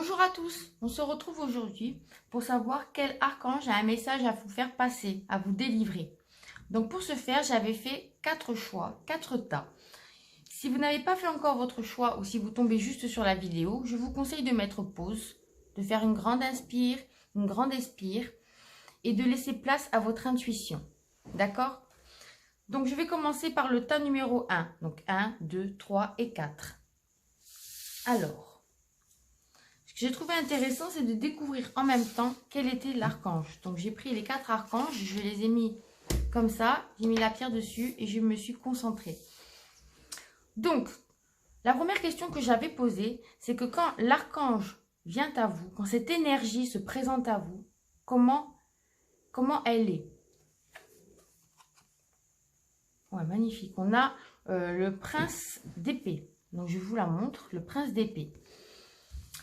Bonjour à tous, on se retrouve aujourd'hui pour savoir quel archange a un message à vous faire passer, à vous délivrer. Donc pour ce faire, j'avais fait 4 choix, 4 tas. Si vous n'avez pas fait encore votre choix ou si vous tombez juste sur la vidéo, je vous conseille de mettre pause, de faire une grande inspire, une grande expire et de laisser place à votre intuition. D'accord? Donc je vais commencer par le tas numéro 1. Donc 1, 2, 3 et 4. Alors, ce que j'ai trouvé intéressant, c'est de découvrir en même temps quel était l'archange. Donc j'ai pris les 4 archanges, je les ai mis comme ça, j'ai mis la pierre dessus et je me suis concentrée. Donc, la première question que j'avais posée, c'est que quand l'archange vient à vous, quand cette énergie se présente à vous, comment elle est? Ouais, magnifique. On a le prince d'épée. Donc je vous la montre, le prince d'épée.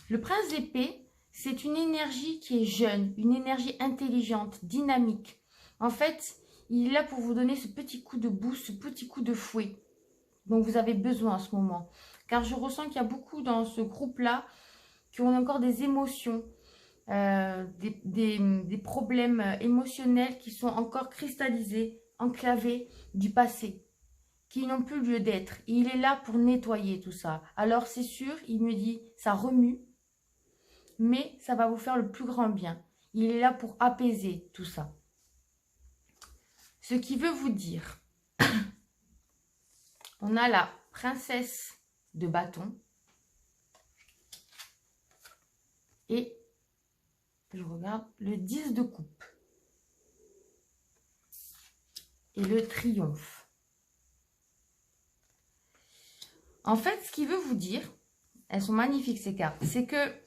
Le prince d'épée, c'est une énergie qui est jeune, une énergie intelligente, dynamique. En fait, il est là pour vous donner ce petit coup de boost, ce petit coup de fouet dont vous avez besoin en ce moment. Car je ressens qu'il y a beaucoup dans ce groupe-là qui ont encore des émotions, des problèmes émotionnels qui sont encore cristallisés, enclavés du passé, qui n'ont plus lieu d'être. Il est là pour nettoyer tout ça. Alors c'est sûr, il me dit, ça remue, mais ça va vous faire le plus grand bien. Il est là pour apaiser tout ça. Ce qui veut vous dire, on a la princesse de bâton et je regarde le 10 de coupe et le triomphe. En fait, ce qui veut vous dire, elles sont magnifiques ces cartes, c'est que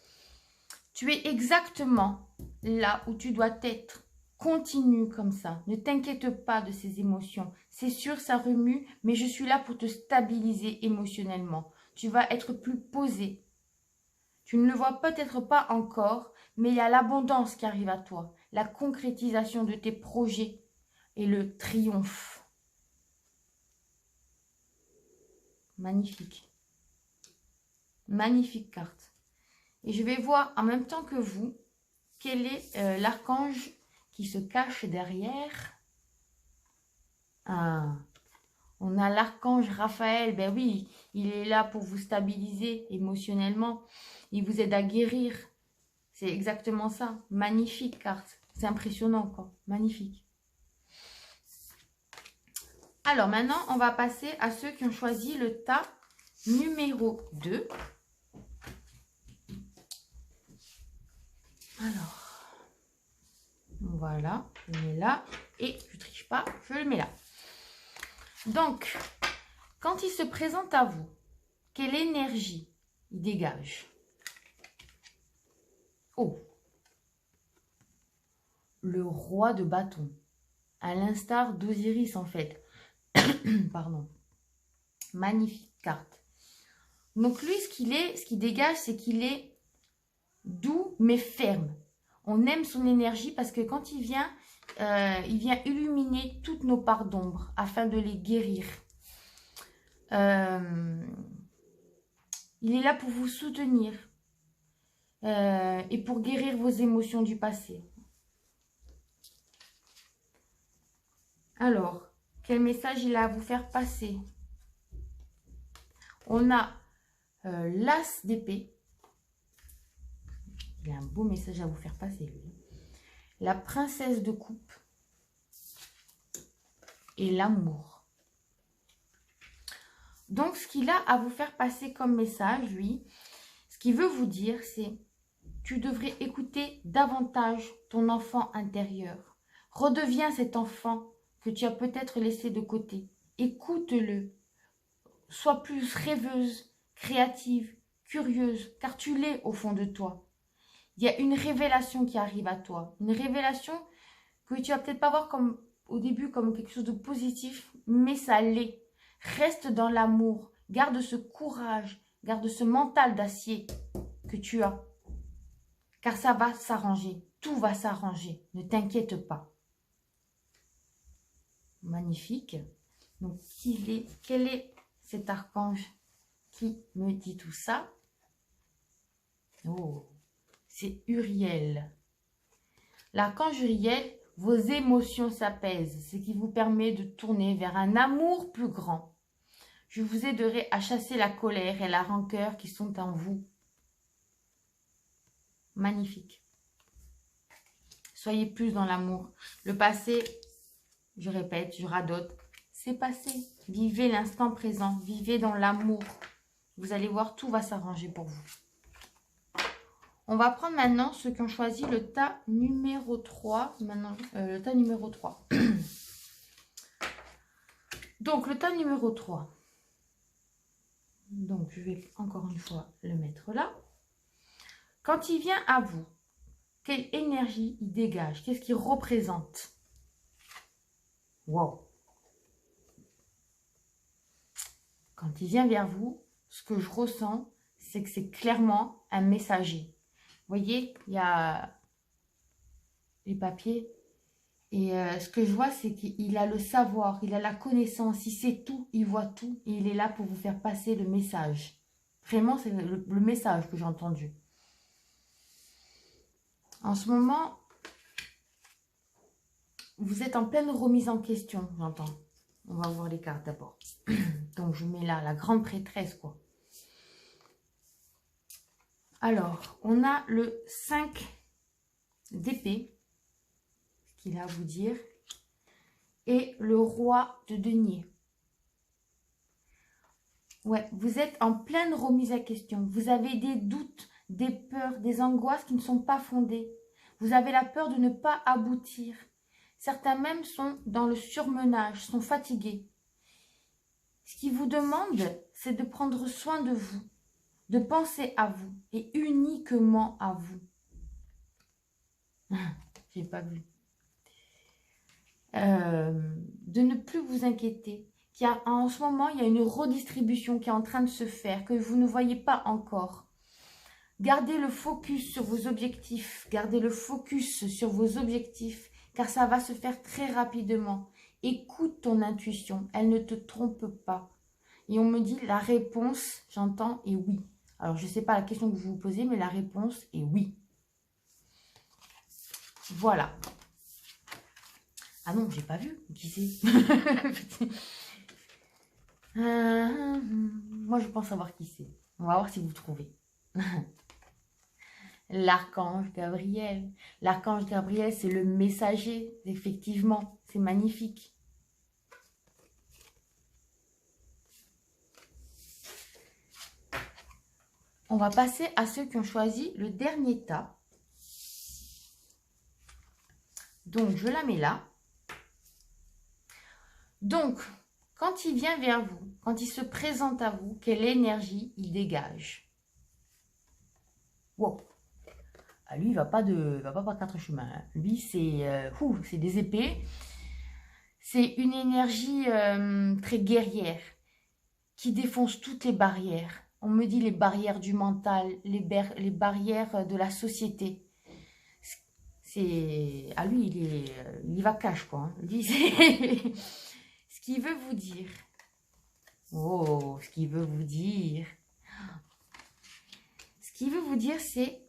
tu es exactement là où tu dois être. Continue comme ça. Ne t'inquiète pas de ces émotions. C'est sûr, ça remue, mais je suis là pour te stabiliser émotionnellement. Tu vas être plus posé. Tu ne le vois peut-être pas encore, mais il y a l'abondance qui arrive à toi. La concrétisation de tes projets et le triomphe. Magnifique. Magnifique carte. Et je vais voir en même temps que vous, quel est l'archange qui se cache derrière. Ah, on a l'archange Raphaël. Ben oui, il est là pour vous stabiliser émotionnellement. Il vous aide à guérir. C'est exactement ça. Magnifique carte. C'est impressionnant, quoi. Magnifique. Alors, maintenant, on va passer à ceux qui ont choisi le tas numéro 2. Alors, voilà, je le mets là. Et je ne triche pas, je le mets là. Donc, quand il se présente à vous, quelle énergie il dégage? Oh, le roi de bâton, à l'instar d'Osiris en fait. Pardon. Magnifique carte. Donc lui, ce qu'il dégage, c'est qu'il est doux mais ferme. On aime son énergie parce que quand il vient illuminer toutes nos parts d'ombre afin de les guérir. Il est là pour vous soutenir et pour guérir vos émotions du passé. Alors, quel message il a à vous faire passer? On a l'as d'épée. Il a un beau message à vous faire passer, lui. La princesse de coupe et l'amour. Donc, ce qu'il a à vous faire passer comme message, lui, ce qu'il veut vous dire, c'est tu devrais écouter davantage ton enfant intérieur. Redeviens cet enfant que tu as peut-être laissé de côté. Écoute-le. Sois plus rêveuse, créative, curieuse, car tu l'es au fond de toi. Il y a une révélation qui arrive à toi. Une révélation que tu vas peut-être pas voir comme, au début comme quelque chose de positif, mais ça l'est. Reste dans l'amour. Garde ce courage, garde ce mental d'acier que tu as. Car ça va s'arranger. Tout va s'arranger. Ne t'inquiète pas. Magnifique. Donc, quel est cet archange qui me dit tout ça? Oh, c'est Uriel. L'archange Uriel, vos émotions s'apaisent, ce qui vous permet de tourner vers un amour plus grand. Je vous aiderai à chasser la colère et la rancœur qui sont en vous. Magnifique. Soyez plus dans l'amour. Le passé, je répète, je radote, c'est passé. Vivez l'instant présent, vivez dans l'amour. Vous allez voir, tout va s'arranger pour vous. On va prendre maintenant ceux qui ont choisi le tas numéro 3. Maintenant, le tas numéro 3. Donc, le tas numéro 3. Donc, je vais encore une fois le mettre là. Quand il vient à vous, quelle énergie il dégage? Qu'est-ce qu'il représente? Wow! Quand il vient vers vous, ce que je ressens, c'est que c'est clairement un messager. Vous voyez, il y a les papiers. Et ce que je vois, c'est qu'il a le savoir, il a la connaissance, il sait tout, il voit tout. Et il est là pour vous faire passer le message. Vraiment, c'est le message que j'ai entendu. En ce moment, vous êtes en pleine remise en question, j'entends. On va voir les cartes d'abord. Donc, je mets là la grande prêtresse, quoi. Alors, on a le 5 d'épée, ce qu'il a à vous dire, et le roi de denier. Ouais, vous êtes en pleine remise en question. Vous avez des doutes, des peurs, des angoisses qui ne sont pas fondées. Vous avez la peur de ne pas aboutir. Certains même sont dans le surmenage, sont fatigués. Ce qu'ils vous demandent, c'est de prendre soin de vous, de penser à vous et uniquement à vous. J'ai pas vu. De ne plus vous inquiéter. En ce moment, il y a une redistribution qui est en train de se faire, que vous ne voyez pas encore. Gardez le focus sur vos objectifs. Gardez le focus sur vos objectifs, car ça va se faire très rapidement. Écoute ton intuition, elle ne te trompe pas. Et on me dit, la réponse, j'entends, est oui. Alors, je ne sais pas la question que vous vous posez, mais la réponse est oui. Voilà. Ah non, j'ai pas vu. Qui c'est? Moi, je pense savoir qui c'est. On va voir si vous trouvez. L'archange Gabriel. L'archange Gabriel, c'est le messager, effectivement. C'est magnifique. On va passer à ceux qui ont choisi le dernier tas. Donc, je la mets là. Donc, quand il vient vers vous, quand il se présente à vous, quelle énergie il dégage? Wow. Ah, lui, il ne va pas par quatre chemins. Hein. Lui, c'est des épées. C'est une énergie très guerrière qui défonce toutes les barrières. On me dit les barrières du mental, les barrières de la société. Ah, lui, il va cash, quoi. Hein. Lui, ce qu'il veut vous dire. Oh, ce qu'il veut vous dire. Ce qu'il veut vous dire, c'est...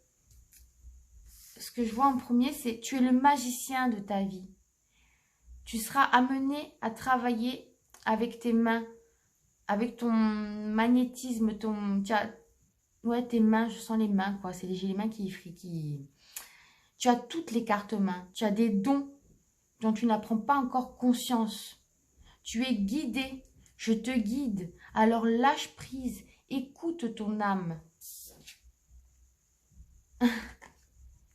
Ce que je vois en premier, c'est tu es le magicien de ta vie. Tu seras amené à travailler avec tes mains, avec ton magnétisme, ouais, tes mains, je sens les mains, quoi. J'ai les mains qui... Tu as toutes les cartes mains. Tu as des dons dont tu n'apprends pas encore conscience. Tu es guidé. Je te guide. Alors lâche prise. Écoute ton âme.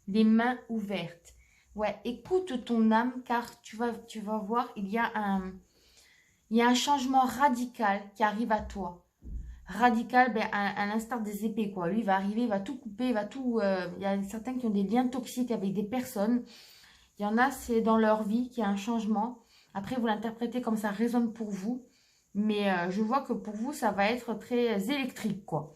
Les mains ouvertes. Ouais, écoute ton âme car tu vas voir, il y a un changement radical qui arrive à toi. Radical, à l'instar des épées, quoi. Lui, il va arriver, il va tout couper, il va tout... il y a certains qui ont des liens toxiques avec des personnes. Il y en a, c'est dans leur vie qu'il y a un changement. Après, vous l'interprétez comme ça résonne pour vous. Mais je vois que pour vous, ça va être très électrique, quoi.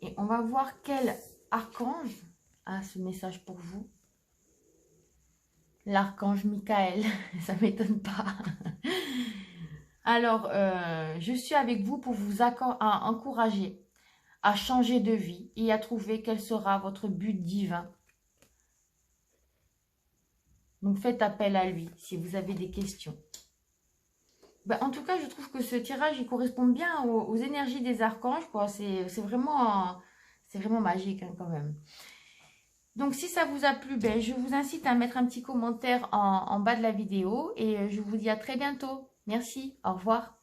Et on va voir quel archange a ce message pour vous. L'archange Michael, ça ne m'étonne pas. Alors, je suis avec vous pour vous encourager à changer de vie et à trouver quel sera votre but divin. Donc faites appel à lui si vous avez des questions. Ben, en tout cas, je trouve que ce tirage, il correspond bien aux énergies des archanges, quoi. C'est vraiment magique, hein, quand même. Donc, si ça vous a plu, ben, je vous incite à mettre un petit commentaire en bas de la vidéo et je vous dis à très bientôt. Merci, au revoir.